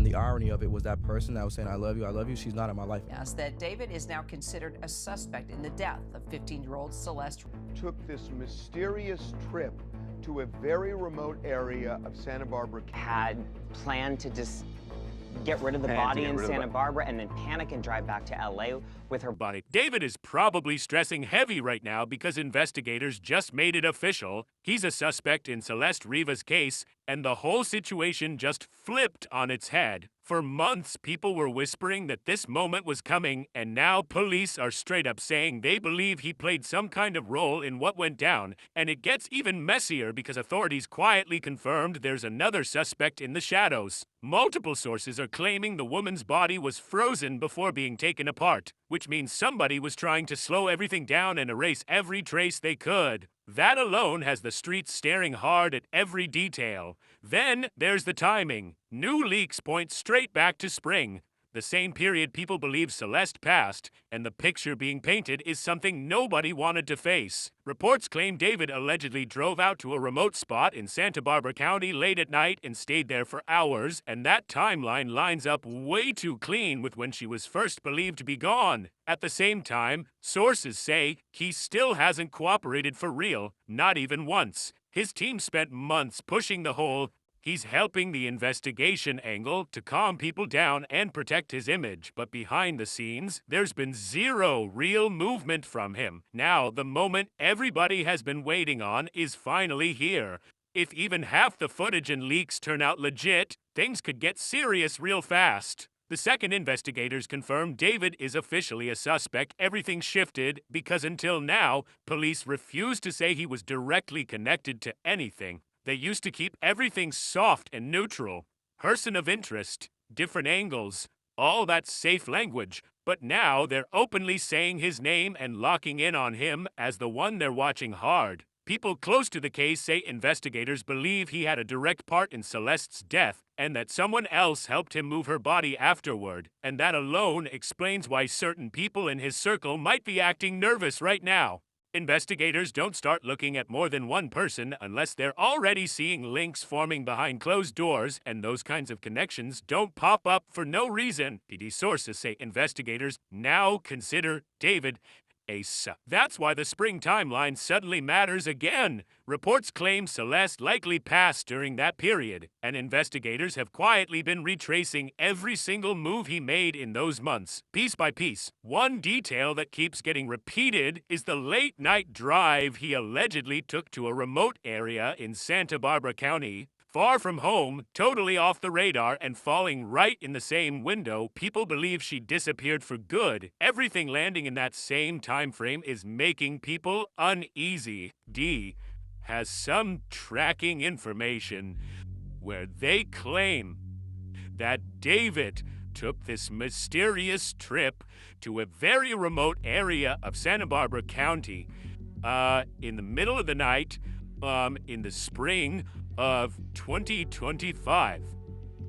And the irony of it was that person that was saying, I love you, she's not in my life. Yes, that David is now considered a suspect in the death of 15-year-old Celeste. Took this mysterious trip to a very remote area of Santa Barbara. Had planned to just get rid of the body in Santa Barbara and then panic and drive back to LA with her body. David is probably stressing heavy right now because investigators just made it official. He's a suspect in Celeste Riva's case, and the whole situation just flipped on its head. For months, people were whispering that this moment was coming, and now police are straight up saying they believe he played some kind of role in what went down. And it gets even messier because authorities quietly confirmed there's another suspect in the shadows. Multiple sources are claiming the woman's body was frozen before being taken apart, which means somebody was trying to slow everything down and erase every trace they could. That alone has the streets staring hard at every detail. Then there's the timing. New leaks point straight back to spring, the same period people believe Celeste passed, and the picture being painted is something nobody wanted to face. Reports claim David allegedly drove out to a remote spot in Santa Barbara County late at night and stayed there for hours, and that timeline lines up way too clean with when she was first believed to be gone. At the same time, sources say he still hasn't cooperated for real, not even once. His team spent months pushing the whole he's helping the investigation angle to calm people down and protect his image, but behind the scenes, there's been zero real movement from him. Now, the moment everybody has been waiting on is finally here. If even half the footage and leaks turn out legit, things could get serious real fast. The second investigators confirmed David is officially a suspect, everything shifted because until now, police refused to say he was directly connected to anything. They used to keep everything soft and neutral. Person of interest, different angles, all that safe language. But now they're openly saying his name and locking in on him as the one they're watching hard. People close to the case say investigators believe he had a direct part in Celeste's death and that someone else helped him move her body afterward. And that alone explains why certain people in his circle might be acting nervous right now. Investigators don't start looking at more than one person unless they're already seeing links forming behind closed doors, and those kinds of connections don't pop up for no reason. PD sources say investigators now consider David a suspect. That's why the spring timeline suddenly matters again. Reports claim Celeste likely passed during that period, and investigators have quietly been retracing every single move he made in those months, piece by piece. One detail that keeps getting repeated is the late-night drive he allegedly took to a remote area in Santa Barbara County. Far from home, totally off the radar, and falling right in the same window, people believe she disappeared for good. Everything landing in that same time frame is making people uneasy. D has some tracking information where they claim that David took this mysterious trip to a very remote area of Santa Barbara County in the middle of the night in the spring of 2025.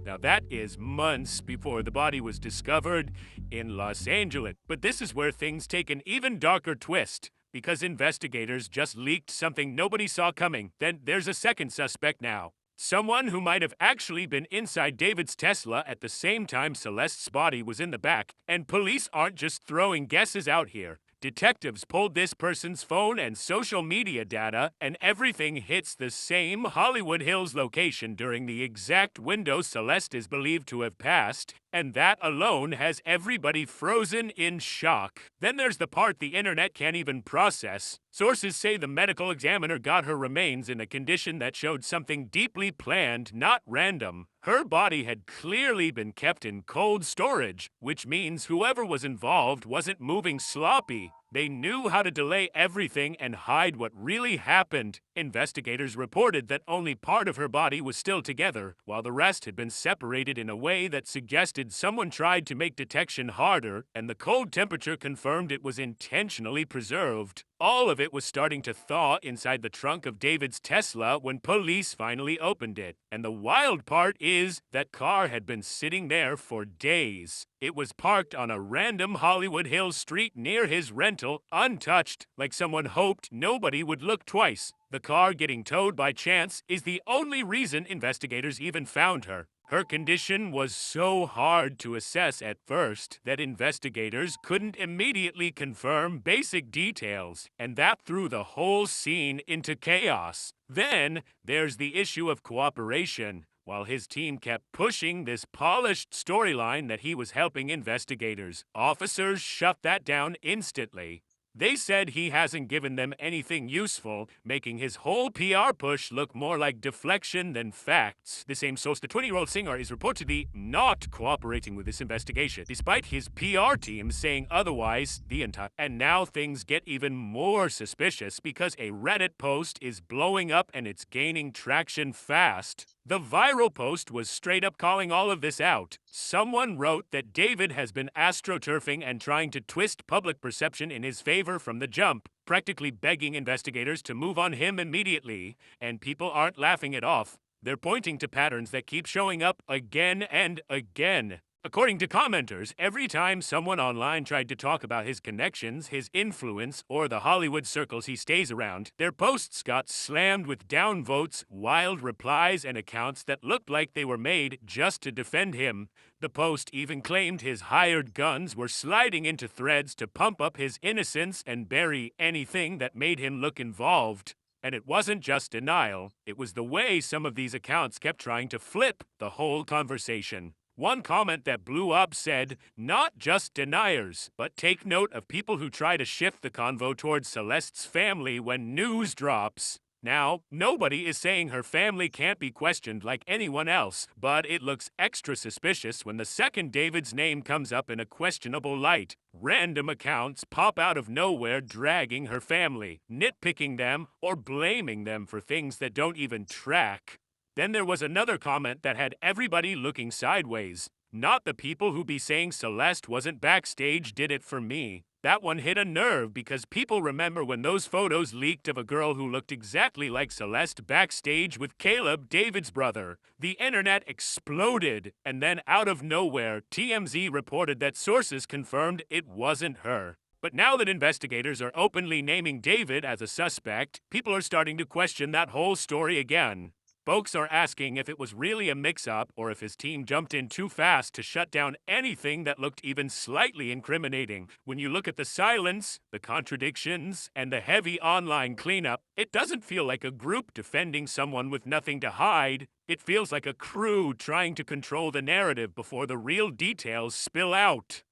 Now that is months before the body was discovered in Los Angeles. But this is where things take an even darker twist, because investigators just leaked something nobody saw coming. Then there's a second suspect now. Someone who might have actually been inside David's Tesla at the same time Celeste's body was in the back. And police aren't just throwing guesses out here. Detectives pulled this person's phone and social media data, and everything hits the same Hollywood Hills location during the exact window Celeste is believed to have passed, and that alone has everybody frozen in shock. Then there's the part the internet can't even process. Sources say the medical examiner got her remains in a condition that showed something deeply planned, not random. Her body had clearly been kept in cold storage, which means whoever was involved wasn't moving sloppy. They knew how to delay everything and hide what really happened. Investigators reported that only part of her body was still together, while the rest had been separated in a way that suggested someone tried to make detection harder, and the cold temperature confirmed it was intentionally preserved. All of it was starting to thaw inside the trunk of David's Tesla when police finally opened it. And the wild part is that car had been sitting there for days. It was parked on a random Hollywood Hills street near his rental, untouched, like someone hoped nobody would look twice. The car getting towed by chance is the only reason investigators even found her. Her condition was so hard to assess at first that investigators couldn't immediately confirm basic details, and that threw the whole scene into chaos. Then there's the issue of cooperation. While his team kept pushing this polished storyline that he was helping investigators, officers shut that down instantly. They said he hasn't given them anything useful, making his whole PR push look more like deflection than facts. The same source, the 20-year-old singer, is reportedly not cooperating with this investigation, despite his PR team saying otherwise the entire. And now things get even more suspicious because a Reddit post is blowing up and it's gaining traction fast. The viral post was straight up calling all of this out. Someone wrote that David has been astroturfing and trying to twist public perception in his favor from the jump, practically begging investigators to move on him immediately, and people aren't laughing it off. They're pointing to patterns that keep showing up again and again. According to commenters, every time someone online tried to talk about his connections, his influence, or the Hollywood circles he stays around, their posts got slammed with downvotes, wild replies, and accounts that looked like they were made just to defend him. The post even claimed his hired guns were sliding into threads to pump up his innocence and bury anything that made him look involved. And it wasn't just denial, it was the way some of these accounts kept trying to flip the whole conversation. One comment that blew up said, "Not just deniers, but take note of people who try to shift the convo towards Celeste's family when news drops." Now, nobody is saying her family can't be questioned like anyone else, but it looks extra suspicious when the second David's name comes up in a questionable light. Random accounts pop out of nowhere dragging her family, nitpicking them, or blaming them for things that don't even track. Then there was another comment that had everybody looking sideways. "Not the people who be saying Celeste wasn't backstage did it for me." That one hit a nerve because people remember when those photos leaked of a girl who looked exactly like Celeste backstage with Caleb, David's brother. The internet exploded, and then out of nowhere, TMZ reported that sources confirmed it wasn't her. But now that investigators are openly naming David as a suspect, people are starting to question that whole story again. Folks are asking if it was really a mix-up or if his team jumped in too fast to shut down anything that looked even slightly incriminating. When you look at the silence, the contradictions, and the heavy online cleanup, it doesn't feel like a group defending someone with nothing to hide. It feels like a crew trying to control the narrative before the real details spill out.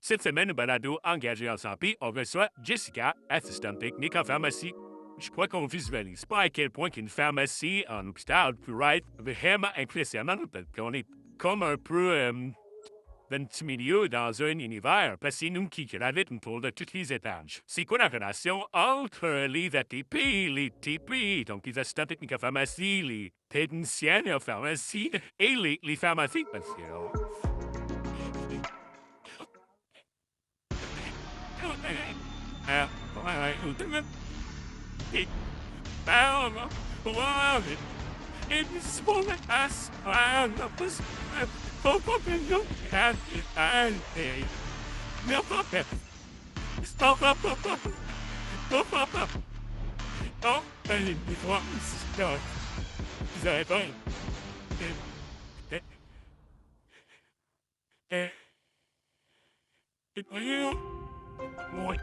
Cette semaine, balado engagé en santé, on reçoit Jessica, assistante technique en pharmacie. Je crois qu'on visualise pas à quel point qu'une pharmacie en hôpital pourrait être vraiment impressionnante, parce qu'on est comme un peu dans un petit milieu, dans un univers, parce que c'est nous qui gravitons autour de tous les étages. C'est quoi la relation entre les ATP et les TP, donc les assistants techniques en pharmacie, les techniciens en pharmacie et les pharmaciens? Parce que, it found around it. It's for the ass around the bus. Pop up and look at it and they milk up it. Stop up. Oh, and it becomes done. The thing. It will. What?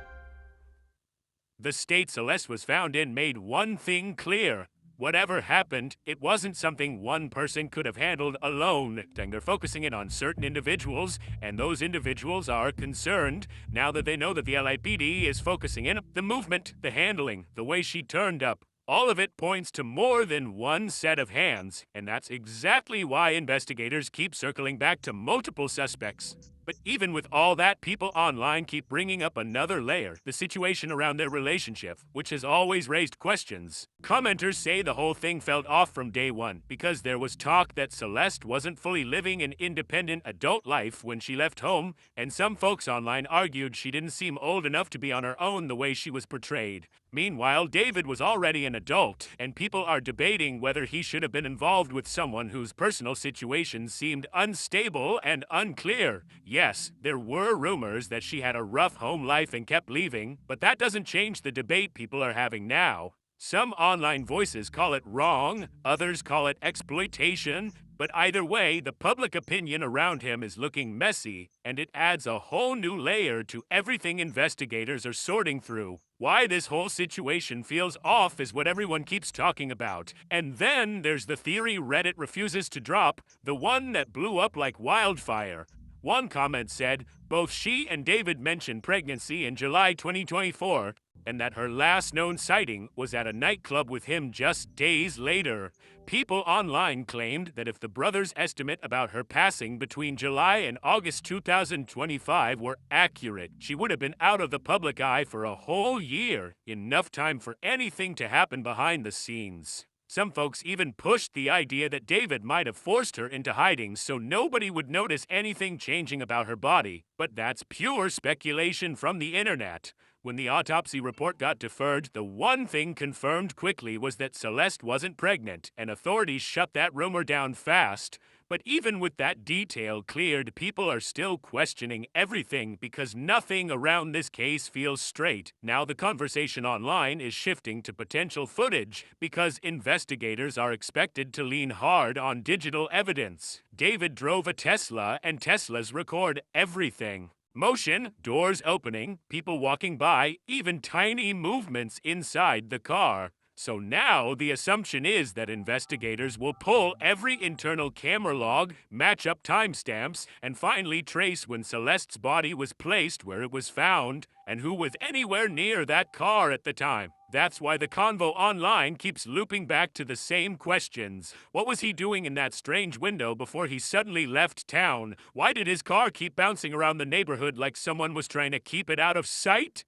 The state Celeste was found in made one thing clear. Whatever happened, it wasn't something one person could have handled alone. They're focusing it on certain individuals, and those individuals are concerned now that they know that the LAPD is focusing in the movement, the handling, the way she turned up. All of it points to more than one set of hands, and that's exactly why investigators keep circling back to multiple suspects. But even with all that, people online keep bringing up another layer, the situation around their relationship, which has always raised questions. Commenters say the whole thing felt off from day one, because there was talk that Celeste wasn't fully living an independent adult life when she left home, and some folks online argued she didn't seem old enough to be on her own the way she was portrayed. Meanwhile, David was already an adult, and people are debating whether he should have been involved with someone whose personal situation seemed unstable and unclear. Yes, there were rumors that she had a rough home life and kept leaving, but that doesn't change the debate people are having now. Some online voices call it wrong, others call it exploitation, But either way, the public opinion around him is looking messy, and it adds a whole new layer to everything investigators are sorting through. Why this whole situation feels off is what everyone keeps talking about. And then there's the theory Reddit refuses to drop, the one that blew up like wildfire. One comment said, both she and David mentioned pregnancy in July 2024, and that her last known sighting was at a nightclub with him just days later. People online claimed that if the brothers' estimate about her passing between July and August 2025 were accurate, she would have been out of the public eye for a whole year, enough time for anything to happen behind the scenes. Some folks even pushed the idea that David might have forced her into hiding so nobody would notice anything changing about her body, but that's pure speculation from the internet. When the autopsy report got deferred, the one thing confirmed quickly was that Celeste wasn't pregnant, and authorities shut that rumor down fast. But even with that detail cleared, people are still questioning everything because nothing around this case feels straight. Now the conversation online is shifting to potential footage because investigators are expected to lean hard on digital evidence. David drove a Tesla, and Teslas record everything. Motion, doors opening, people walking by, even tiny movements inside the car. So now the assumption is that investigators will pull every internal camera log, match up timestamps, and finally trace when Celeste's body was placed where it was found and who was anywhere near that car at the time. That's why the convo online keeps looping back to the same questions. What was he doing in that strange window before he suddenly left town? Why did his car keep bouncing around the neighborhood like someone was trying to keep it out of sight?